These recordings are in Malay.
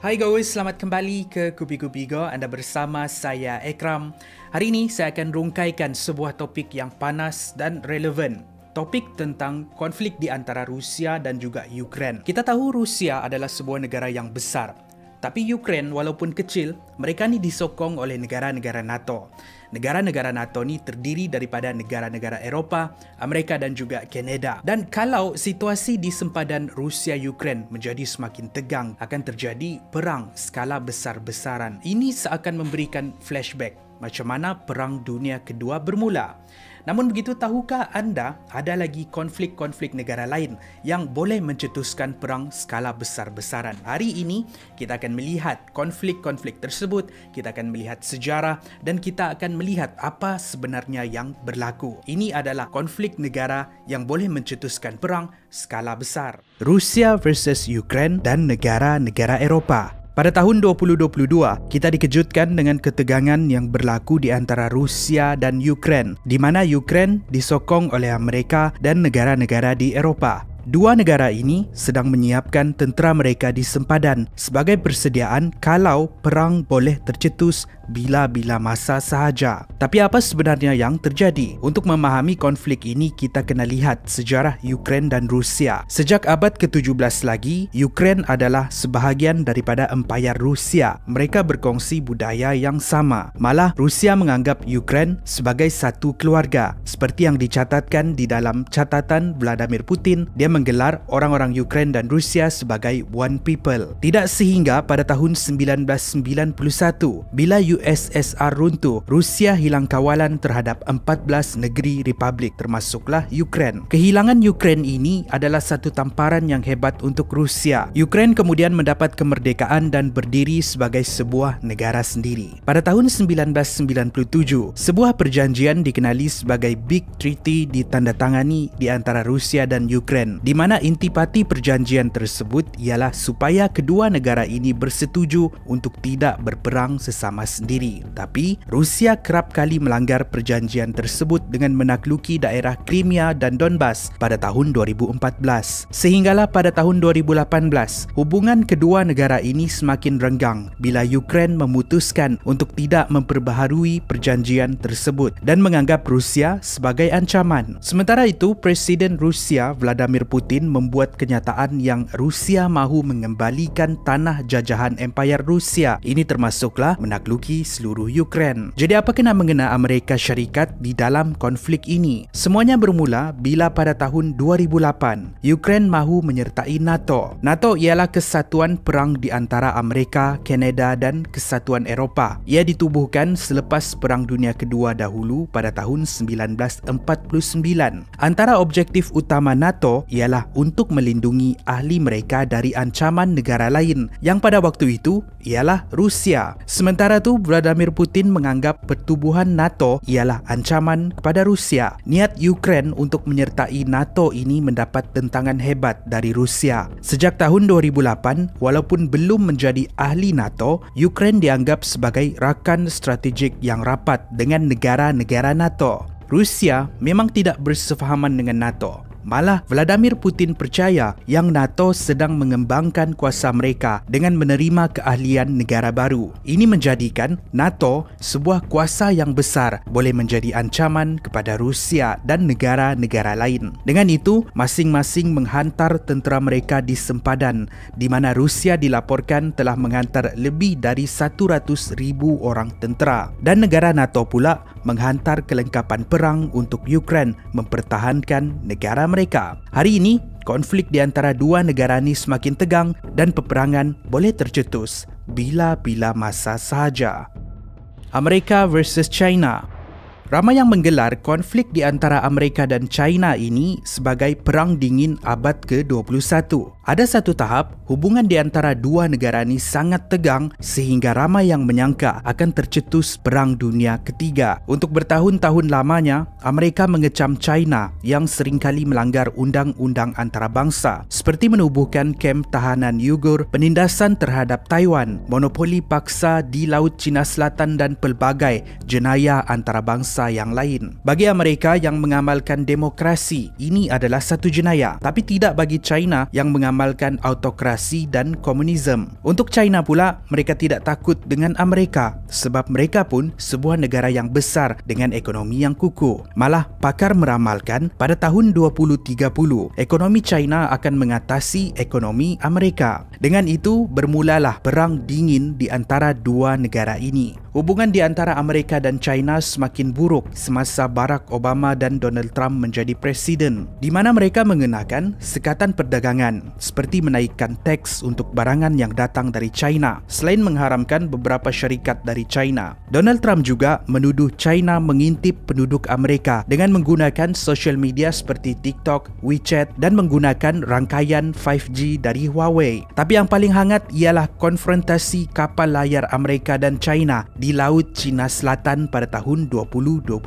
Hai guys, selamat kembali ke Kupi-Kupi Go. Anda bersama saya Ekram. Hari ini saya akan rungkaikan sebuah topik yang panas dan relevan. Topik tentang konflik di antara Rusia dan juga Ukraine. Kita tahu Rusia adalah sebuah negara yang besar. Tapi Ukraine walaupun kecil, mereka ni disokong oleh negara-negara NATO. Negara-negara NATO ni terdiri daripada negara-negara Eropah, Amerika dan juga Kanada. Dan kalau situasi di sempadan Rusia-Ukraine menjadi semakin tegang, akan terjadi perang skala besar-besaran. Ini seakan memberikan flashback macam mana Perang Dunia Kedua bermula. Namun begitu, tahukah anda ada lagi konflik-konflik negara lain yang boleh mencetuskan perang skala besar-besaran? Hari ini kita akan melihat konflik-konflik tersebut, kita akan melihat sejarah dan kita akan melihat apa sebenarnya yang berlaku. Ini adalah konflik negara yang boleh mencetuskan perang skala besar. Rusia versus Ukraine dan negara-negara Eropah. Pada tahun 2022, kita dikejutkan dengan ketegangan yang berlaku di antara Rusia dan Ukraine, di mana Ukraine disokong oleh Amerika dan negara-negara di Eropah. Dua negara ini sedang menyiapkan tentera mereka di sempadan sebagai persediaan kalau perang boleh tercetus bila-bila masa sahaja. Tapi apa sebenarnya yang terjadi? Untuk memahami konflik ini, kita kena lihat sejarah Ukraine dan Rusia. Sejak abad ke-17 lagi, Ukraine adalah sebahagian daripada Empayar Rusia. Mereka berkongsi budaya yang sama. Malah, Rusia menganggap Ukraine sebagai satu keluarga. Seperti yang dicatatkan di dalam catatan Vladimir Putin, dia menggelar orang-orang Ukraine dan Rusia sebagai one people. Tidak sehingga pada tahun 1991, bila USSR runtuh, Rusia hilang kawalan terhadap 14 negeri republik termasuklah Ukraine. Kehilangan Ukraine ini adalah satu tamparan yang hebat untuk Rusia. Ukraine kemudian mendapat kemerdekaan dan berdiri sebagai sebuah negara sendiri. Pada tahun 1997, sebuah perjanjian dikenali sebagai Big Treaty ditandatangani di antara Rusia dan Ukraine, di mana intipati perjanjian tersebut ialah supaya kedua negara ini bersetuju untuk tidak berperang sesama sendiri. Tapi Rusia kerap kali melanggar perjanjian tersebut dengan menakluki daerah Crimea dan Donbas pada tahun 2014. Sehinggalah pada tahun 2018, hubungan kedua negara ini semakin renggang bila Ukraine memutuskan untuk tidak memperbaharui perjanjian tersebut dan menganggap Rusia sebagai ancaman. Sementara itu, Presiden Rusia Vladimir Putin membuat kenyataan yang Rusia mahu mengembalikan tanah jajahan Empayar Rusia. Ini termasuklah menaklukki seluruh Ukraine. Jadi apa kena mengena Amerika Syarikat di dalam konflik ini? Semuanya bermula bila pada tahun 2008, Ukraine mahu menyertai NATO. NATO ialah kesatuan perang di antara Amerika, Kanada dan Kesatuan Eropah. Ia ditubuhkan selepas Perang Dunia Kedua dahulu pada tahun 1949. Antara objektif utama NATO ialah untuk melindungi ahli mereka dari ancaman negara lain yang pada waktu itu ialah Rusia. Sementara itu, Vladimir Putin menganggap pertubuhan NATO ialah ancaman kepada Rusia. Niat Ukraine untuk menyertai NATO ini mendapat tentangan hebat dari Rusia. Sejak tahun 2008, walaupun belum menjadi ahli NATO, Ukraine dianggap sebagai rakan strategik yang rapat dengan negara-negara NATO. Rusia memang tidak bersefahaman dengan NATO. Malah Vladimir Putin percaya yang NATO sedang mengembangkan kuasa mereka dengan menerima keahlian negara baru. Ini menjadikan NATO sebuah kuasa yang besar boleh menjadi ancaman kepada Rusia dan negara-negara lain. Dengan itu, masing-masing menghantar tentera mereka di sempadan, di mana Rusia dilaporkan telah menghantar lebih dari 100,000 orang tentera. Dan negara NATO pula menghantar kelengkapan perang untuk Ukraine mempertahankan negara mereka. Hari ini, konflik di antara dua negara ini semakin tegang dan peperangan boleh tercetus bila-bila masa sahaja. Amerika versus China. Ramai yang menggelar konflik di antara Amerika dan China ini sebagai Perang Dingin abad ke-21. Ada satu tahap, hubungan di antara dua negara ini sangat tegang sehingga ramai yang menyangka akan tercetus Perang Dunia Ketiga. Untuk bertahun-tahun lamanya, Amerika mengecam China yang seringkali melanggar undang-undang antarabangsa seperti menubuhkan kem tahanan Uyghur, penindasan terhadap Taiwan, monopoli paksa di Laut Cina Selatan dan pelbagai jenayah antarabangsa bangsa yang lain. Bagi Amerika yang mengamalkan demokrasi, ini adalah satu jenayah. Tapi tidak bagi China yang mengamalkan autokrasi dan komunisme. Untuk China pula, mereka tidak takut dengan Amerika sebab mereka pun sebuah negara yang besar dengan ekonomi yang kukuh. Malah pakar meramalkan pada tahun 2030, ekonomi China akan mengatasi ekonomi Amerika. Dengan itu, bermulalah perang dingin di antara dua negara ini. Hubungan di antara Amerika dan China semakin buruk semasa Barack Obama dan Donald Trump menjadi presiden, di mana mereka mengenakan sekatan perdagangan seperti menaikkan teks untuk barangan yang datang dari China selain mengharamkan beberapa syarikat dari China. Donald Trump juga menuduh China mengintip penduduk Amerika dengan menggunakan social media seperti TikTok, WeChat dan menggunakan rangkaian 5G dari Huawei. Tapi yang paling hangat ialah konfrontasi kapal layar Amerika dan China di Laut Cina Selatan pada tahun 2021.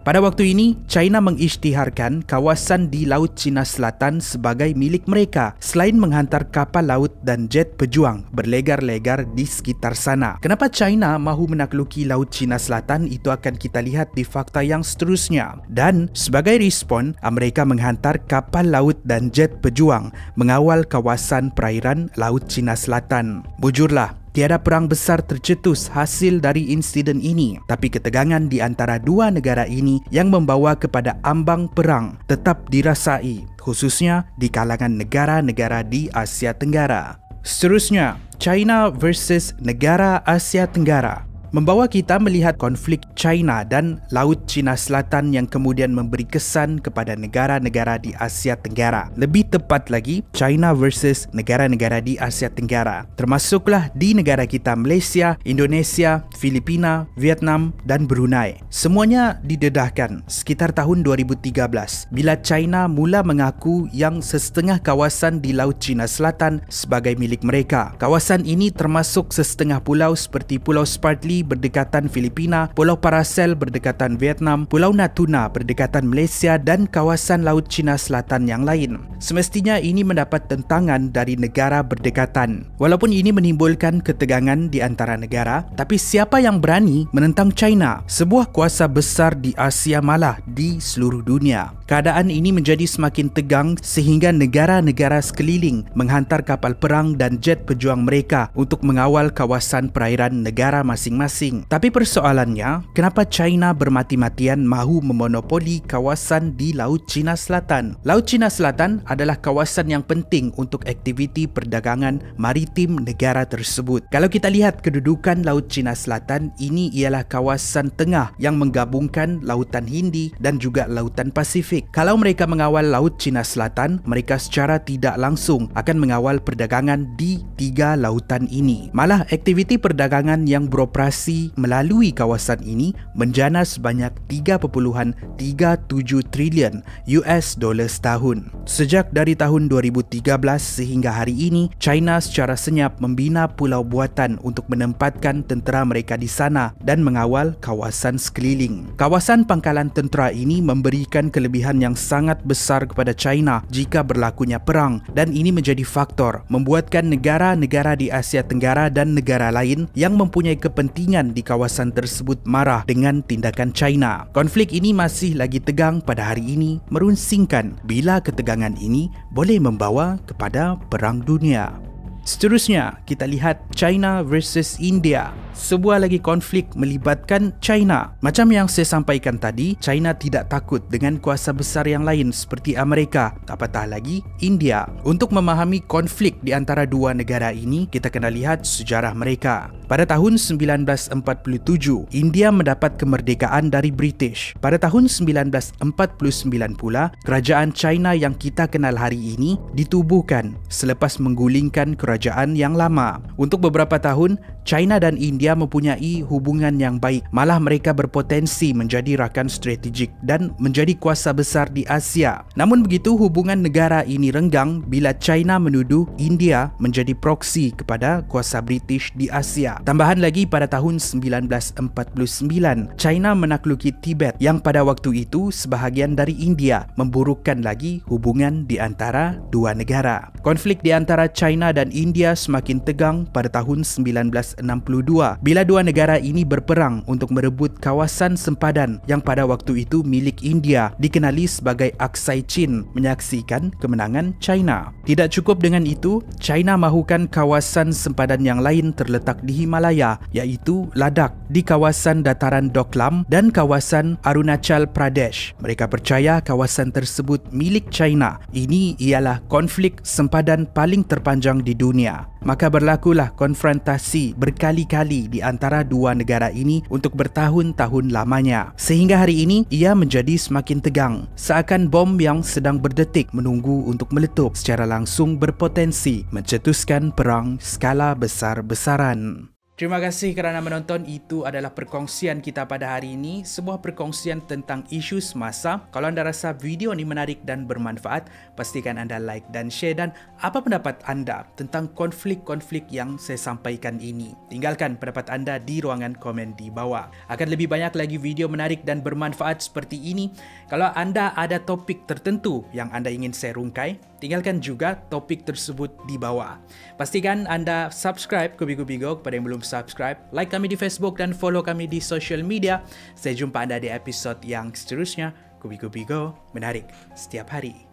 Pada waktu ini, China mengisytiharkan kawasan di Laut Cina Selatan sebagai milik mereka selain menghantar kapal laut dan jet pejuang berlegar-legar di sekitar sana. Kenapa China mahu menakluki Laut Cina Selatan itu akan kita lihat di fakta yang seterusnya. Dan sebagai respon, Amerika menghantar kapal laut dan jet pejuang mengawal kawasan perairan Laut Cina Selatan. Bujurlah, tiada perang besar tercetus hasil dari insiden ini, tapi ketegangan di antara dua negara ini yang membawa kepada ambang perang tetap dirasai, khususnya di kalangan negara-negara di Asia Tenggara. Seterusnya, China versus negara Asia Tenggara membawa kita melihat konflik China dan Laut Cina Selatan yang kemudian memberi kesan kepada negara-negara di Asia Tenggara. Lebih tepat lagi, China versus negara-negara di Asia Tenggara. Termasuklah di negara kita Malaysia, Indonesia, Filipina, Vietnam dan Brunei. Semuanya didedahkan sekitar tahun 2013 bila China mula mengaku yang sesetengah kawasan di Laut Cina Selatan sebagai milik mereka. Kawasan ini termasuk sesetengah pulau seperti Pulau Spratly berdekatan Filipina, Pulau Paracel berdekatan Vietnam, Pulau Natuna berdekatan Malaysia dan kawasan Laut Cina Selatan yang lain. Semestinya ini mendapat tentangan dari negara berdekatan. Walaupun ini menimbulkan ketegangan di antara negara, tapi siapa yang berani menentang China, sebuah kuasa besar di Asia malah di seluruh dunia? Keadaan ini menjadi semakin tegang sehingga negara-negara sekeliling menghantar kapal perang dan jet pejuang mereka untuk mengawal kawasan perairan negara masing-masing. Tapi persoalannya, kenapa China bermati-matian mahu memonopoli kawasan di Laut Cina Selatan? Laut Cina Selatan adalah kawasan yang penting untuk aktiviti perdagangan maritim negara tersebut. Kalau kita lihat kedudukan Laut Cina Selatan, ini ialah kawasan tengah yang menggabungkan Lautan Hindi dan juga Lautan Pasifik. Kalau mereka mengawal Laut Cina Selatan, mereka secara tidak langsung akan mengawal perdagangan di tiga lautan ini. Malah aktiviti perdagangan yang beroperasi melalui kawasan ini menjana sebanyak 3.37 trilion US dolar setahun. Sejak dari tahun 2013 sehingga hari ini, China secara senyap membina pulau buatan untuk menempatkan tentera mereka di sana dan mengawal kawasan sekeliling. Kawasan pangkalan tentera ini memberikan kelebihan yang sangat besar kepada China jika berlakunya perang, dan ini menjadi faktor membuatkan negara-negara di Asia Tenggara dan negara lain yang mempunyai kepentingan di kawasan tersebut marah dengan tindakan China. Konflik ini masih lagi tegang pada hari ini, merunsingkan bila ketegangan ini boleh membawa kepada perang dunia. Seterusnya, kita lihat China versus India. Sebuah lagi konflik melibatkan China. Macam yang saya sampaikan tadi, China tidak takut dengan kuasa besar yang lain seperti Amerika, apatah lagi India. Untuk memahami konflik di antara dua negara ini, kita kena lihat sejarah mereka. Pada tahun 1947, India mendapat kemerdekaan dari British. Pada tahun 1949 pula, kerajaan China yang kita kenal hari ini ditubuhkan selepas menggulingkan kerajaan yang lama. Untuk beberapa tahun, China dan India mempunyai hubungan yang baik, malah mereka berpotensi menjadi rakan strategik dan menjadi kuasa besar di Asia. Namun begitu, hubungan negara ini renggang bila China menuduh India menjadi proksi kepada kuasa British di Asia. Tambahan lagi, pada tahun 1949, China menakluki Tibet yang pada waktu itu sebahagian dari India, memburukkan lagi hubungan di antara dua negara. Konflik di antara China dan India semakin tegang pada tahun 1949 bila dua negara ini berperang untuk merebut kawasan sempadan yang pada waktu itu milik India, dikenali sebagai Aksai Chin, menyaksikan kemenangan China. Tidak cukup dengan itu, China mahukan kawasan sempadan yang lain terletak di Himalaya, iaitu Ladakh di kawasan dataran Doklam dan kawasan Arunachal Pradesh. Mereka percaya kawasan tersebut milik China. Ini ialah konflik sempadan paling terpanjang di dunia. Maka berlakulah konfrontasi berkali-kali di antara dua negara ini untuk bertahun-tahun lamanya. Sehingga hari ini ia menjadi semakin tegang, seakan bom yang sedang berdetik menunggu untuk meletup secara langsung berpotensi mencetuskan perang skala besar-besaran. Terima kasih kerana menonton. Itu adalah perkongsian kita pada hari ini. Sebuah perkongsian tentang isu semasa. Kalau anda rasa video ini menarik dan bermanfaat, pastikan anda like dan share. Dan apa pendapat anda tentang konflik-konflik yang saya sampaikan ini? Tinggalkan pendapat anda di ruangan komen di bawah. Akan lebih banyak lagi video menarik dan bermanfaat seperti ini. Kalau anda ada topik tertentu yang anda ingin saya rungkai, tinggalkan juga topik tersebut di bawah. Pastikan anda subscribe Kubi Kubi Go kepada yang belum subscribe, like kami di Facebook dan follow kami di social media. Saya jumpa anda di episod yang seterusnya. Kubi Kubi Go, menarik setiap hari.